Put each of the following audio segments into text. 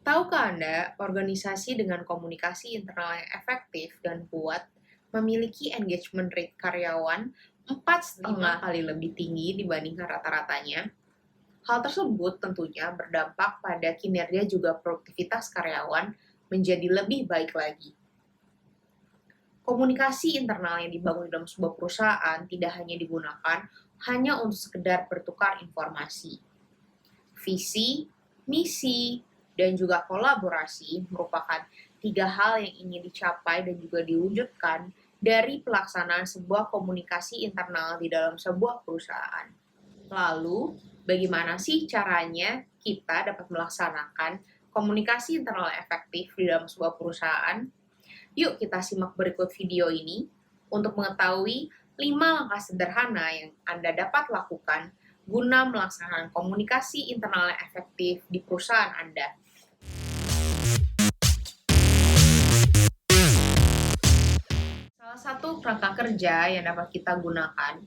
Tahukah Anda, organisasi dengan komunikasi internal yang efektif dan kuat memiliki engagement rate karyawan 4,5 kali lebih tinggi dibandingkan rata-ratanya? Hal tersebut tentunya berdampak pada kinerja juga produktivitas karyawan menjadi lebih baik lagi. Komunikasi internal yang dibangun dalam sebuah perusahaan tidak hanya digunakan hanya untuk sekedar bertukar informasi. Visi, misi, dan juga kolaborasi merupakan 3 hal yang ingin dicapai dan juga diwujudkan dari pelaksanaan sebuah komunikasi internal di dalam sebuah perusahaan. Lalu, bagaimana sih caranya kita dapat melaksanakan komunikasi internal yang efektif di dalam sebuah perusahaan? Yuk kita simak berikut video ini untuk mengetahui 5 langkah sederhana yang Anda dapat lakukan guna melaksanakan komunikasi internal yang efektif di perusahaan Anda. Salah satu kerangka kerja yang dapat kita gunakan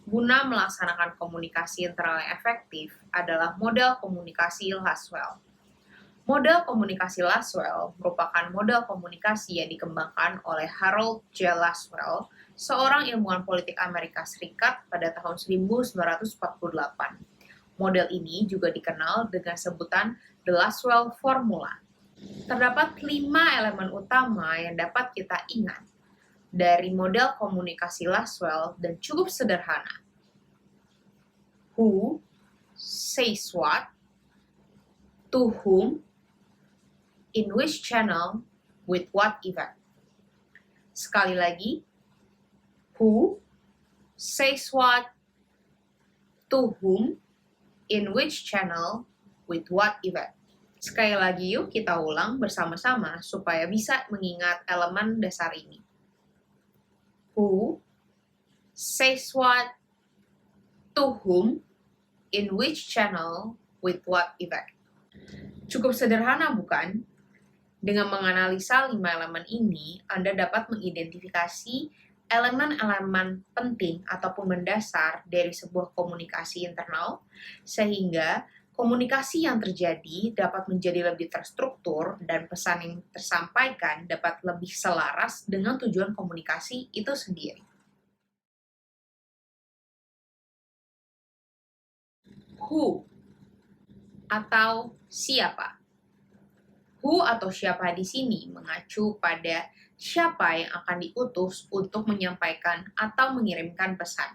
guna melaksanakan komunikasi internal yang efektif adalah model komunikasi Laswell. Model komunikasi Laswell merupakan model komunikasi yang dikembangkan oleh Harold J. Laswell, seorang ilmuwan politik Amerika Serikat pada tahun 1948. Model ini juga dikenal dengan sebutan The Laswell Formula. Terdapat 5 elemen utama yang dapat kita ingat dari model komunikasi Laswell dan cukup sederhana. Who says what, to whom, in which channel, with what event. Sekali lagi, who says what, to whom, in which channel, with what event. Sekali lagi yuk kita ulang bersama-sama supaya bisa mengingat elemen dasar ini. Who says what, to whom, in which channel, with what event. Cukup sederhana bukan? Dengan menganalisa 5 elemen ini, Anda dapat mengidentifikasi elemen-elemen penting ataupun mendasar dari sebuah komunikasi internal, sehingga komunikasi yang terjadi dapat menjadi lebih terstruktur dan pesan yang tersampaikan dapat lebih selaras dengan tujuan komunikasi itu sendiri. Who atau siapa? Who atau siapa di sini mengacu pada siapa yang akan diutus untuk menyampaikan atau mengirimkan pesan.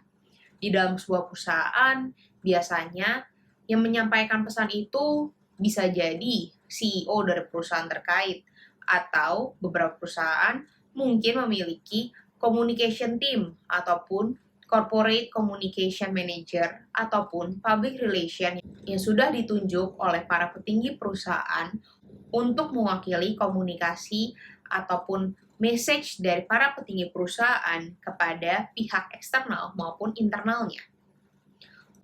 Di dalam sebuah perusahaan, biasanya yang menyampaikan pesan itu bisa jadi CEO dari perusahaan terkait, atau beberapa perusahaan mungkin memiliki communication team ataupun corporate communication manager ataupun public relation yang sudah ditunjuk oleh para petinggi perusahaan untuk mewakili komunikasi ataupun message dari para petinggi perusahaan kepada pihak eksternal maupun internalnya.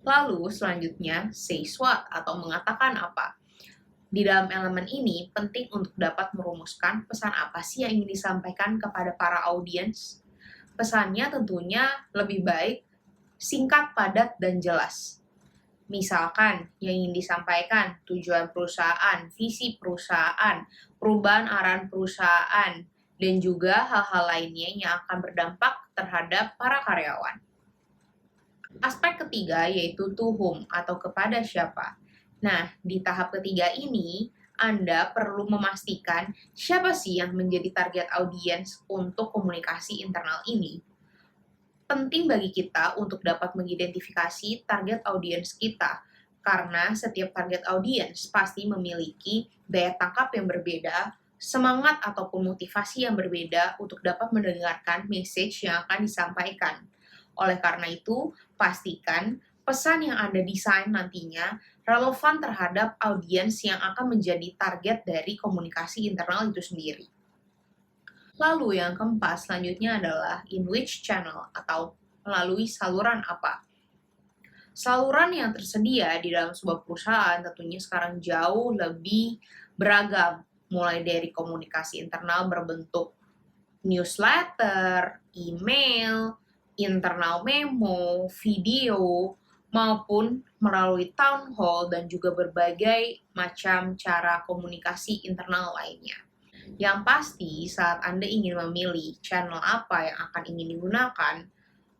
Lalu selanjutnya, says what atau mengatakan apa. Di dalam elemen ini penting untuk dapat merumuskan pesan apa sih yang ingin disampaikan kepada para audiens. Pesannya tentunya lebih baik singkat, padat, dan jelas. Misalkan yang ingin disampaikan tujuan perusahaan, visi perusahaan, perubahan arahan perusahaan, dan juga hal-hal lainnya yang akan berdampak terhadap para karyawan. Aspek ketiga yaitu to whom atau kepada siapa. Nah, di tahap ketiga ini, Anda perlu memastikan siapa sih yang menjadi target audiens untuk komunikasi internal ini. Penting bagi kita untuk dapat mengidentifikasi target audiens kita, karena setiap target audiens pasti memiliki daya tangkap yang berbeda, semangat ataupun motivasi yang berbeda untuk dapat mendengarkan message yang akan disampaikan. Oleh karena itu, pastikan pesan yang Anda desain nantinya relevan terhadap audiens yang akan menjadi target dari komunikasi internal itu sendiri. Lalu yang keempat selanjutnya adalah in which channel atau melalui saluran apa. Saluran yang tersedia di dalam sebuah perusahaan tentunya sekarang jauh lebih beragam, mulai dari komunikasi internal berbentuk newsletter, email, internal memo, video, maupun melalui town hall dan juga berbagai macam cara komunikasi internal lainnya. Yang pasti, saat Anda ingin memilih channel apa yang akan ingin digunakan,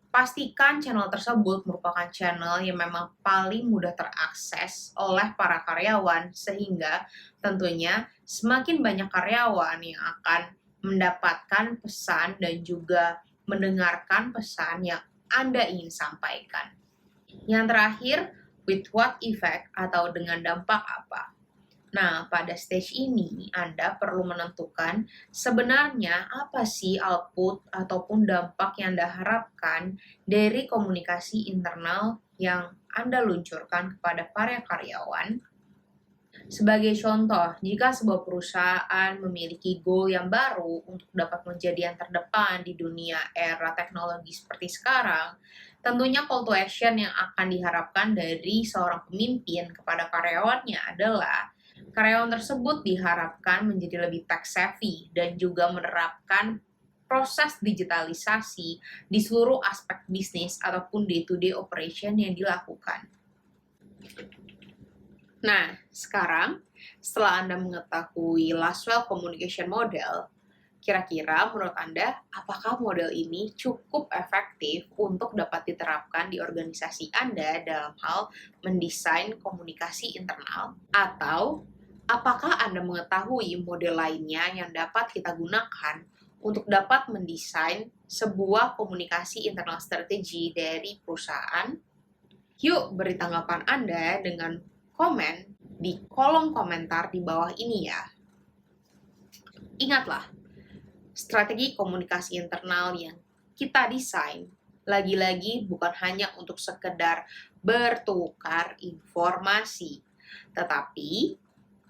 pastikan channel tersebut merupakan channel yang memang paling mudah terakses oleh para karyawan, sehingga tentunya semakin banyak karyawan yang akan mendapatkan pesan dan juga mendengarkan pesan yang Anda ingin sampaikan. Yang terakhir, with what effect atau dengan dampak apa. Nah, pada stage ini Anda perlu menentukan sebenarnya apa sih output ataupun dampak yang Anda harapkan dari komunikasi internal yang Anda luncurkan kepada para karyawan. Sebagai contoh, jika sebuah perusahaan memiliki goal yang baru untuk dapat menjadi yang terdepan di dunia era teknologi seperti sekarang, tentunya call to action yang akan diharapkan dari seorang pemimpin kepada karyawannya adalah karyawan tersebut diharapkan menjadi lebih tech savvy dan juga menerapkan proses digitalisasi di seluruh aspek bisnis ataupun day-to-day operation yang dilakukan. Nah, sekarang setelah Anda mengetahui Laswell Communication Model, kira-kira menurut Anda, apakah model ini cukup efektif untuk dapat diterapkan di organisasi Anda dalam hal mendesain komunikasi internal? Atau apakah Anda mengetahui model lainnya yang dapat kita gunakan untuk dapat mendesain sebuah komunikasi internal strategi dari perusahaan? Yuk beri tanggapan Anda dengan komen di kolom komentar di bawah ini ya. Ingatlah, strategi komunikasi internal yang kita desain lagi-lagi bukan hanya untuk sekedar bertukar informasi, tetapi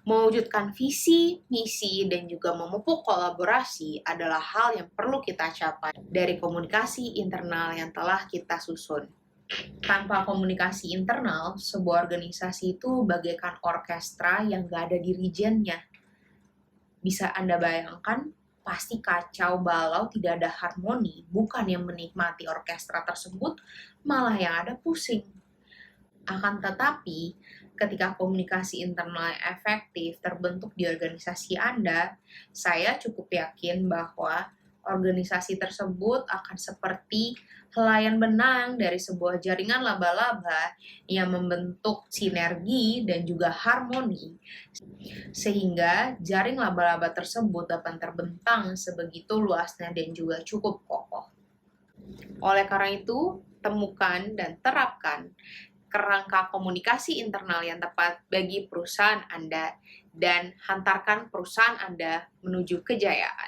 mewujudkan visi, misi, dan juga memupuk kolaborasi adalah hal yang perlu kita capai dari komunikasi internal yang telah kita susun. Tanpa komunikasi internal, sebuah organisasi itu bagaikan orkestra yang gak ada dirijennya. Bisa Anda bayangkan, pasti kacau balau, tidak ada harmoni, bukan yang menikmati orkestra tersebut, malah yang ada pusing. Akan tetapi, ketika komunikasi internal yang efektif terbentuk di organisasi Anda, saya cukup yakin bahwa organisasi tersebut akan seperti helaian benang dari sebuah jaringan laba-laba yang membentuk sinergi dan juga harmoni, sehingga jaring laba-laba tersebut dapat terbentang sebegitu luasnya dan juga cukup kokoh. Oleh karena itu, temukan dan terapkan kerangka komunikasi internal yang tepat bagi perusahaan Anda dan hantarkan perusahaan Anda menuju kejayaan.